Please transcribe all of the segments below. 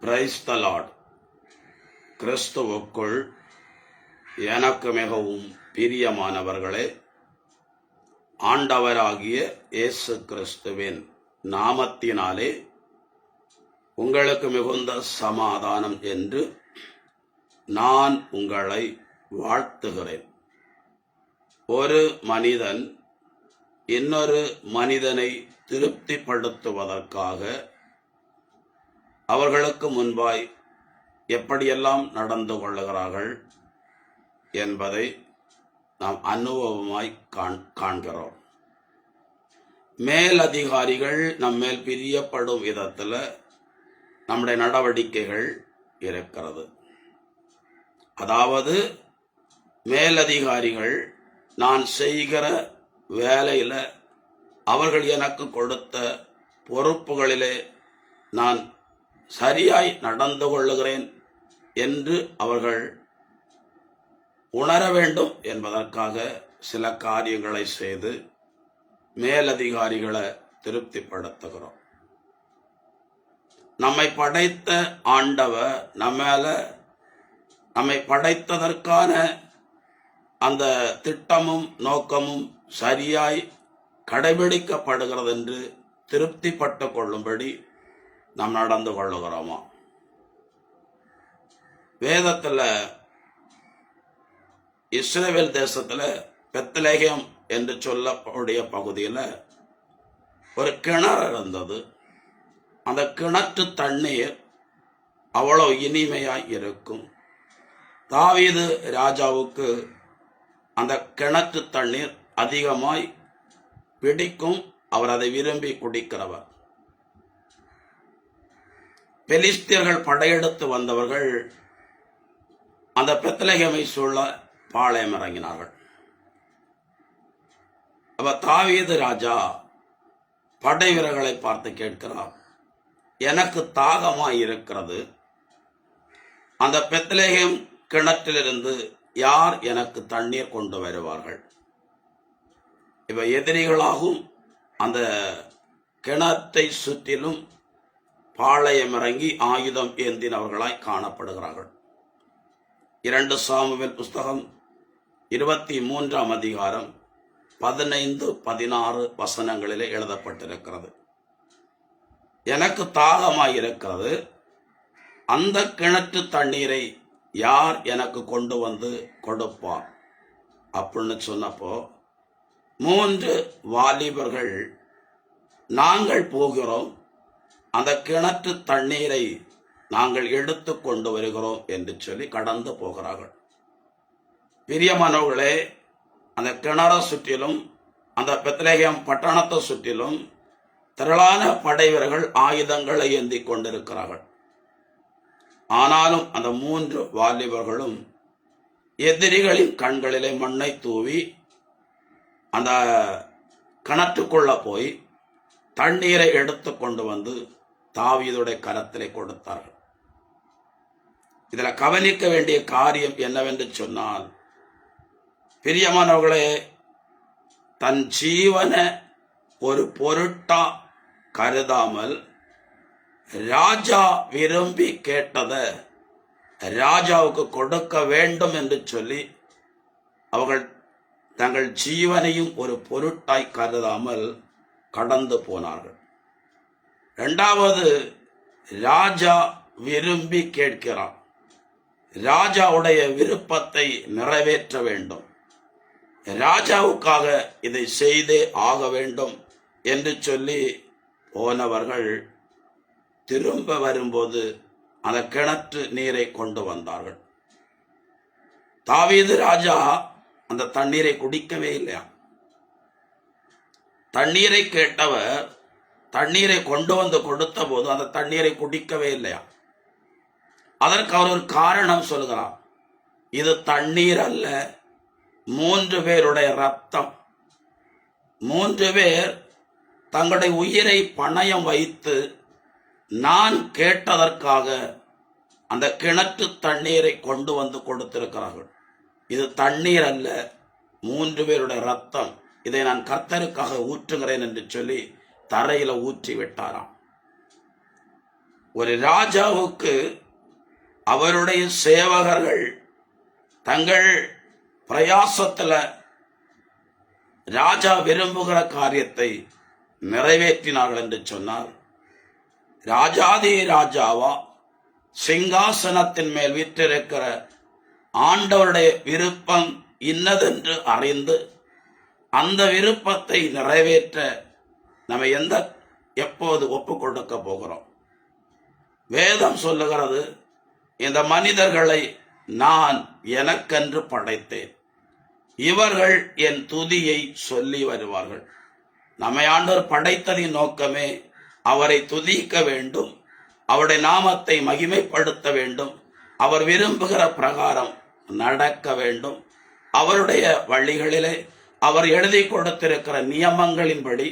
Praise the Lord. கிறிஸ்துவுக்குள் எனக்கு மிகவும் பிரியமானவர்களே, ஆண்டவராகிய இயேசு கிறிஸ்துவின் நாமத்தினாலே உங்களுக்கு மிகுந்த சமாதானம் என்று நான் உங்களை வாழ்த்துகிறேன். ஒரு மனிதன் இன்னொரு மனிதனை திருப்திப்படுத்துவதற்காக அவர்களுக்கு முன்பாய் எப்படியெல்லாம் நடந்து கொள்ளுகிறார்கள் என்பதை நாம் அனுபவமாய் காண்கிறோம். மேலதிகாரிகள் நம்மேல் பிரியப்படும் விதத்தில் நம்முடைய நடவடிக்கைகள் இருக்கிறது. அதாவது மேலதிகாரிகள் நான் செய்கிற வேலையில் அவர்கள் எனக்கு கொடுத்த பொறுப்புகளிலே நான் சரியாய் நடந்து கொள்ளுகிறேன் என்று அவர்கள் உணர வேண்டும் என்பதற்காக சில காரியங்களை செய்து மேலதிகாரிகளை திருப்திப்படுத்துகிறோம். நம்மை படைத்த ஆண்டவர் நம்மை படைத்ததற்கான அந்த திட்டமும் நோக்கமும் சரியாய் கடைபிடிக்கப்படுகிறது என்று திருப்திப்பட்டு கொள்ளும்படி நாம் நடந்து கொள்ளுகிறோமா? வேதத்தில் இஸ்ரவேல் தேசத்தில் பெத்லெகேம் என்று சொல்லக்கூடிய பகுதியில் ஒரு கிணறு இருந்தது. அந்த கிணற்று தண்ணீர் அவ்வளோ இனிமையாய் இருக்கும். தாவீது ராஜாவுக்கு அந்த கிணற்று தண்ணீர் அதிகமாய் பிடிக்கும். அவர் அதை விரும்பி குடிக்கிறவர். பெலிஸ்தியர்கள் படையெடுத்து வந்தவர்கள் அந்த பெத்லெகேமை சூழ பாளையம் இறங்கினார்கள். அப்ப தாவீது ராஜா படை வீரர்களை பார்த்து கேட்கிறார், எனக்கு தாகமாய் இருக்கிறது, அந்த பெத்லெகேம் கிணற்றிலிருந்து யார் எனக்கு தண்ணீர் கொண்டு வருவார்கள்? இவ எதிரிகளாகும் அந்த கிணற்றை சுற்றிலும் பாளையம் இறங்கி ஆயுதம் ஏந்தினவர்களாய் காணப்படுகிறார்கள். 2 சாமுவேல் புஸ்தகம் 23ஆம் அதிகாரம் 15-16 வசனங்களிலே எழுதப்பட்டிருக்கிறது. எனக்கு தாகமாயிருக்கிறது, அந்த கிணற்று தண்ணீரை யார் எனக்கு கொண்டு வந்து கொடுப்பார் அப்படின்னு சொன்னப்போ 3 வாலிபர்கள் நாங்கள் போகிறோம், அந்த கிணற்று தண்ணீரை நாங்கள் எடுத்து கொண்டு வருகிறோம் என்று சொல்லி கடந்து போகிறார்கள். பிரியமானவர்களே, அந்த கிணறை சுற்றிலும் அந்த பெத்லெகேம் பட்டணத்தை சுற்றிலும் திரளான படை வீரர்கள் ஆயுதங்களை ஏந்தி கொண்டிருக்கிறார்கள். ஆனாலும் அந்த 3 வாலிபர்களும் எதிரிகளின் கண்களிலே மண்ணை தூவி அந்த கிணற்றுக்குள்ள போய் தண்ணீரை எடுத்து கொண்டு வந்து தாவீதுடைய கரத்திலே கொடுத்தார்கள். இதில் கவனிக்க வேண்டிய காரியம் என்னவென்று சொன்னால், பிரியமானவர்களே, தன் ஜீவனை ஒரு பொருட்டா கருதாமல் ராஜா விரும்பி கேட்டதை ராஜாவுக்கு கொடுக்க வேண்டும் என்று சொல்லி அவர்கள் தங்கள் ஜீவனையும் ஒரு பொருட்டாய் கருதாமல் கடந்து போனார்கள். 2வது, ராஜா விரும்பி கேட்கிறார், ராஜாவுடைய விருப்பத்தை நிறைவேற்ற வேண்டும், ராஜாவுக்காக இதை செய்தே ஆக வேண்டும் என்று சொல்லி போனவர்கள் திரும்ப வரும்போது அந்த கிணற்று நீரை கொண்டு வந்தார்கள். தாவீது ராஜா அந்த தண்ணீரை குடிக்கவே இல்லையா? தண்ணீரை கேட்டவர் தண்ணீரை கொண்டு வந்து கொடுத்த போது அந்த தண்ணீரை குடிக்கவே இல்லையா? அதற்கு அவர் ஒரு காரணம் சொல்கிறார், இது தண்ணீர் அல்ல, 3 பேருடைய ரத்தம். 3 பேர் தங்களுடைய உயிரை பணயம் வைத்து நான் கேட்டதற்காக அந்த கிணற்று தண்ணீரை கொண்டு வந்து கொடுத்திருக்கிறார்கள். இது தண்ணீர் அல்ல, 3 பேருடைய ரத்தம். இதை நான் கர்த்தருக்காக ஊற்றுகிறேன் என்று சொல்லி தரையில ஊற்றி விட்டாராம். ஒரு ராஜாவுக்கு அவருடைய சேவகர்கள் தங்கள் பிரயாசத்துல ராஜா விரும்புகிற காரியத்தை நிறைவேற்றினார்கள் என்று சொன்னால், ராஜாதி ராஜாவா சிங்காசனத்தின் மேல் வீற்றிருக்கிற ஆண்டவருடைய விருப்பம் இன்னதென்று அறிந்து அந்த விருப்பத்தை நிறைவேற்ற நம்ம எப்போது ஒப்பு கொடுக்க போகிறோம்? வேதம் சொல்லுகிறது, இந்த மனிதர்களை நான் எனக்கென்று படைத்தேன், இவர்கள் என் துதியை சொல்லி வருவார்கள். நம்மை ஆண்டவர் படைத்ததின் நோக்கமே அவரை துதிக்க வேண்டும், அவருடைய நாமத்தை மகிமைப்படுத்த வேண்டும், அவர் விரும்புகிற பிரகாரம் நடக்க வேண்டும், அவருடைய வழிகளிலே அவர் எழுதி கொடுத்திருக்கிற நியமங்களின்படி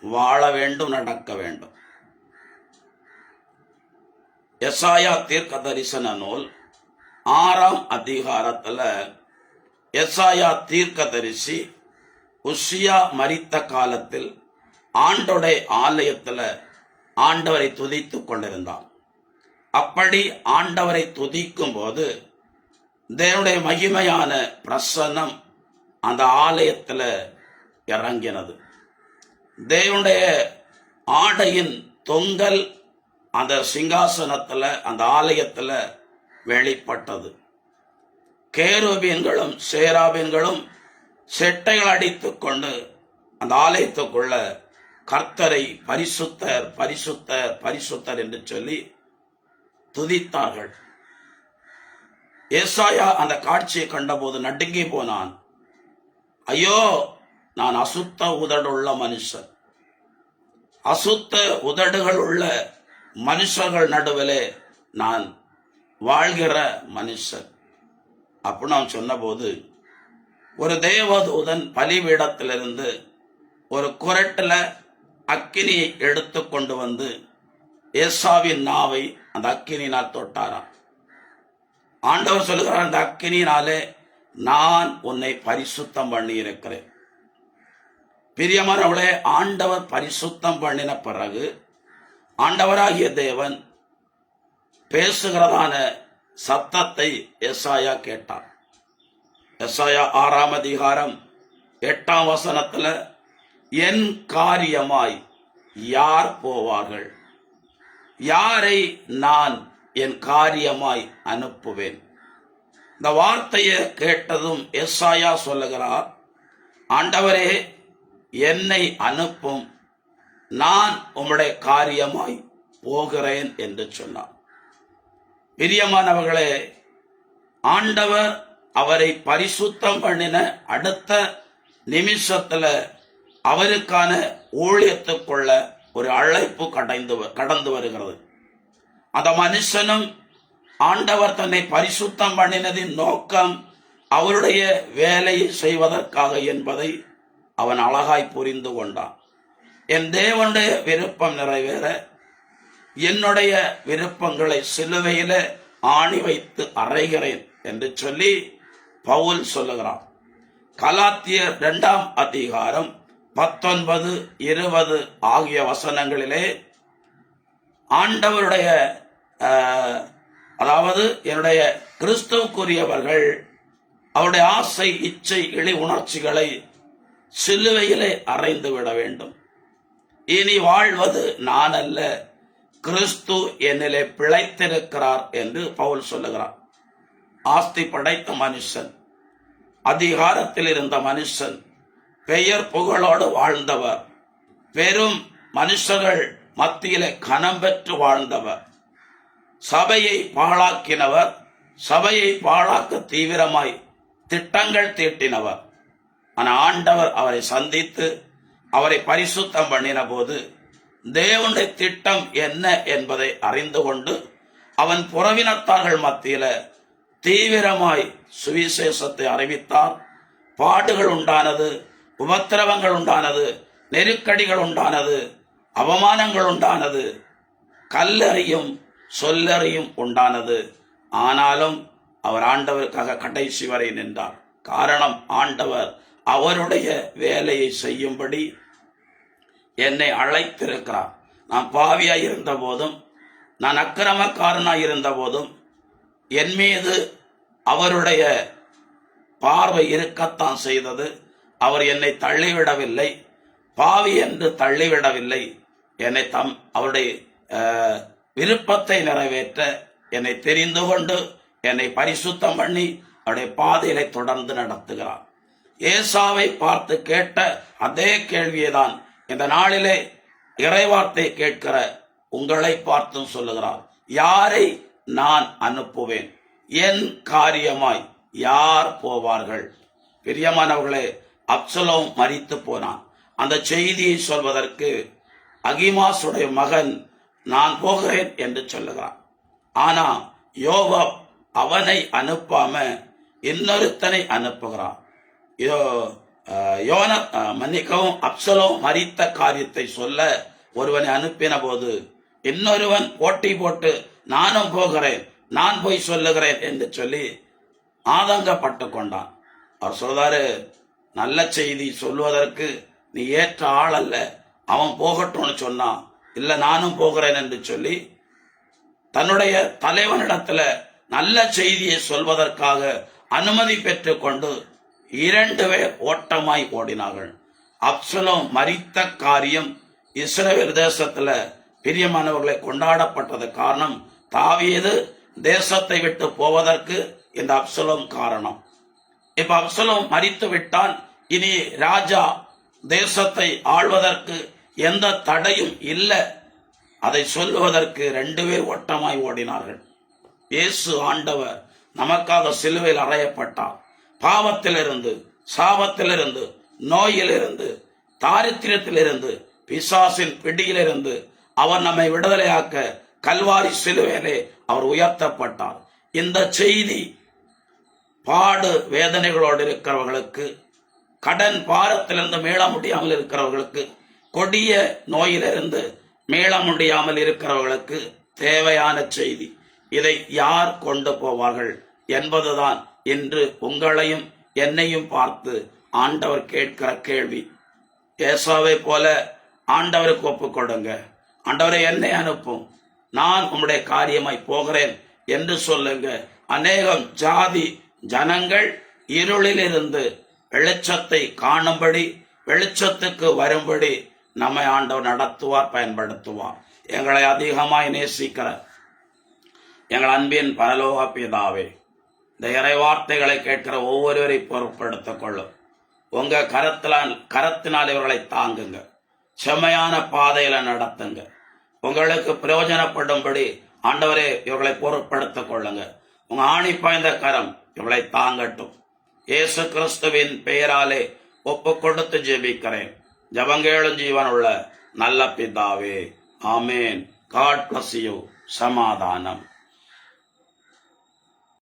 வாழ வேண்டும், நடக்க வேண்டும். எசாயா தீர்க்க தரிசன நூல் 6ஆம் அதிகாரத்துல எசாயா தீர்க்க தரிசி உசியா மரித்த காலத்தில் ஆண்டோடைய ஆலயத்துல ஆண்டவரை துதித்துக் கொண்டிருந்தான். அப்படி ஆண்டவரை துதிக்கும் போது தேவனுடைய மகிமையான பிரசன்னம் அந்த ஆலயத்துல இறங்கினது. தேவனுடைய ஆடையின் தொங்கல் அந்த சிங்காசனத்துல அந்த ஆலயத்துல வெளிப்பட்டது. கேருபீன்களும் சேராபீன்களும் செட்டைகள் அடித்துக் கொண்டு அந்த ஆலயத்துக்குள்ள கர்த்தரை பரிசுத்தர் பரிசுத்தர் பரிசுத்தர் என்று சொல்லி துதித்தார்கள். ஏசாயா அந்த காட்சியை கண்டபோது நடுங்கி போனான். ஐயோ, நான் அசுத்த உதடுள்ள மனுஷன், அசுத்த உதடுகள் உள்ள மனுஷர்கள் நடுவிலே நான் வாழ்கிற மனுஷன். அப்படின்னு நான் சொன்னபோது ஒரு தேவதூதன் பலிபீடத்திலிருந்து ஒரு குரட்டுல அக்கினியை எடுத்து கொண்டு வந்து ஏசாவின் நாவை அந்த அக்கினினால் தொட்டாராம். ஆண்டவர் சொல்லுகிறார், அந்த அக்கினினாலே நான் உன்னை பரிசுத்தம் பண்ணி இருக்கிறேன். பிரியமானவர்களே, ஆண்டவர் பரிசுத்தம் பண்ணின பிறகு ஆண்டவராகிய தேவன் பேசுகிறதான சத்தத்தை எசாயா கேட்டார். எசாயா 6ஆம் அதிகாரம் 8ஆம் வசனத்துல, என் காரியமாய் யார் போவார்கள், யாரை நான் என் காரியமாய் அனுப்புவேன். இந்த வார்த்தையை கேட்டதும் எசாயா சொல்லுகிறார், ஆண்டவரே என்னை அனுப்பும், நான் உம்முடைய காரியமாய் போகிறேன் என்று சொன்னார். பிரியமானவர்களே, ஆண்டவர் அவரை பரிசுத்தம் பண்ணின அடுத்த நிமிஷத்துல அவருக்கான ஊழியத்துக்குள்ள ஒரு அழைப்பு கடந்து வருகிறது. அந்த மனுஷனும் ஆண்டவர் தன்னை பரிசுத்தம் பண்ணினதின் நோக்கம் அவருடைய வேலையை செய்வதற்காக என்பதை அவன் அழகாய் புரிந்து கொண்டான். என் தேவனுடைய விருப்பம் நிறைவேற என்னுடைய விருப்பங்களை சிலுவையில ஆணி வைத்து அறைகிறேன் என்று சொல்லி பவுல் சொல்லுகிறான். கலாத்தியர் 2ஆம் அதிகாரம் 19, 20 ஆகிய வசனங்களிலே ஆண்டவருடைய அதாவது என்னுடைய கிறிஸ்துவுக்குரியவர்கள் அவருடைய ஆசை, இச்சை, இழி உணர்ச்சிகளை சிலுவையிலே அறைந்து விட வேண்டும். இனி வாழ்வது நான் அல்ல, கிறிஸ்து என்னிலே பிழைத்திருக்கிறார் என்று பவுல் சொல்லுகிறார். ஆஸ்தி படைத்த மனுஷன், அதிகாரத்தில் இருந்த மனுஷன், பெயர் புகழோடு வாழ்ந்தவர், பெரும் மனுஷர்கள் மத்தியிலே கனம் பெற்று வாழ்ந்தவர், சபையை பாழாக்கினவர், சபையை பாழாக்க தீவிரமாய் திட்டங்கள் தீட்டினவர். ஆனால் ஆண்டவர் அவரை சந்தித்து அவரை பரிசுத்தம் பண்ணின போது தேவனுடைய திட்டம் என்ன என்பதை அறிந்து கொண்டு அவன் புறவினத்தார்கள் மத்தியில தீவிரமாய் சுவிசேஷத்தை அறிவித்தார். பாடுகள் உண்டானது, உபத்திரவங்கள் உண்டானது, நெருக்கடிகள் உண்டானது, அவமானங்கள் உண்டானது, கல்லறியும் சொல்லறியும் உண்டானது. ஆனாலும் அவர் ஆண்டவருக்காக கடைசி வரை நின்றார். காரணம், ஆண்டவர் அவருடைய வேலையை செய்யும்படி என்னை அழைத்திருக்கிறார். நான் பாவியாய் இருந்த போதும் நான் அக்கிரமக்காரனாய் இருந்த போதும் என் மீது அவருடைய பார்வை இருக்கத்தான் செய்தது. அவர் என்னை தள்ளிவிடவில்லை, பாவி என்று தள்ளிவிடவில்லை. என்னை அவருடைய விருப்பத்தை நிறைவேற்ற என்னை தெரிந்து கொண்டு என்னை பரிசுத்தம் பண்ணி அவருடைய பாதையிலே தொடர்ந்து நடத்துகிறார். ஏசாவை பார்த்து கேட்ட அதே கேள்வியை தான் இந்த நாளிலே இறைவார்த்தை கேட்கிற உங்களை பார்த்தும் சொல்லுகிறார். யாரை நான் அனுப்புவேன்? என் காரியமாய் யார் போவார்கள்? பிரியமானவர்களே, அப்சலோம் மரித்து போனான். அந்த செய்தியை சொல்வதற்கு அகிமாசுடைய மகன் நான் போகிறேன் என்று சொல்லுகிறான். ஆனா யோவாப் அவனை அனுப்பாம இன்னொருத்தனை அனுப்புகிறான். மன்னிக்கவும், அப்சலோம் மரித்த காரியத்தை சொல்ல ஒருவனை அனுப்பின போது இன்னொருவன் போட்டி போட்டு நானும் போகிறேன், நான் போய் சொல்லுகிறேன் என்று சொல்லி ஆதங்கப்பட்டு கொண்டான். அவர் சொல்றாரு, நல்ல செய்தி சொல்வதற்கு நீ ஏற்ற ஆள் அல்ல, அவன் போகட்டும்னு சொன்னான். இல்ல நானும் போகிறேன் என்று சொல்லி தன்னுடைய தலைவனிடத்துல நல்ல செய்தியை சொல்வதற்காக அனுமதி பெற்றுக் கொண்டு 2 பேர் ஓட்டமாய் ஓடினார்கள். அப்சலோம் மரித்த காரியம் இஸ்ரவேல் தேசத்துல பிரியமானவர்களை கொண்டாடப்பட்டது. காரணம், தாவீது தேசத்தை விட்டு போவதற்கு இந்த அப்சலோம் காரணம். இப்ப அப்சலோம் மரித்து விட்டான். இனி ராஜா தேசத்தை ஆள்வதற்கு எந்த தடையும் இல்லை. அதை சொல்லுவதற்கு 2 பேர் ஓட்டமாய் ஓடினார்கள். இயேசு ஆண்டவர் நமக்காக சிலுவையில் அறையப்பட்டார். பாவத்திலிருந்து, சாபத்திலிருந்து, நோயிலிருந்து, தாரித்திரத்திலிருந்து, பிசாசின் பிடியிலிருந்து அவர் நம்மை விடுதலையாக்க கல்வாரி சிலுவையிலே அவர் உயர்த்தப்பட்டார். இந்த செய்தி பாடு வேதனைகளோடு இருக்கிறவர்களுக்கு, கடன் பாரத்திலிருந்து மீள முடியாமல் இருக்கிறவர்களுக்கு, கொடிய நோயிலிருந்து மீள முடியாமல் இருக்கிறவர்களுக்கு தேவையான செய்தி. இதை யார் கொண்டு போவார்கள் என்பதுதான் இன்று உங்களையும் என்னையும் பார்த்து ஆண்டவர் கேட்கிற கேள்வி. ஏசாவை போல ஆண்டவருக்கு ஒப்புக் கொடுங்க. ஆண்டவரை என்னை அனுப்பும், நான் உம்முடைய காரியமாய் போகிறேன் என்று சொல்லுங்க. அநேகம் ஜாதி ஜனங்கள் இருளிலிருந்து வெளிச்சத்தை காணும்படி, வெளிச்சத்துக்கு வரும்படி நம்மை ஆண்டவர் நடத்துவார், பயன்படுத்துவார். எங்களை அதிகமாய் நேசிக்கிற எங்கள் அன்பின் பரலோக பிதாவே, இந்த இறை வார்த்தைகளை கேட்கிற ஒவ்வொருவரை பொறுப்படுத்திக் கொள்ளும். உங்க கரத்தினால் இவர்களை தாங்குங்க, செம்மையான பாதையில நடத்துங்க. உங்களுக்கு பிரயோஜனப்படும்படி ஆண்டவரே இவர்களை பொறுப்படுத்திக் கொள்ளுங்க. உங்க ஆணி பாய்ந்த கரம் இவர்களை தாங்கட்டும். இயேசு கிறிஸ்துவின் பெயராலே ஒப்பு கொடுத்து ஜெபிக்கிறேன். ஜபங்கேளும் ஜீவனுள்ள நல்ல பிதாவே, ஆமேன். God bless you. சமாதானம்.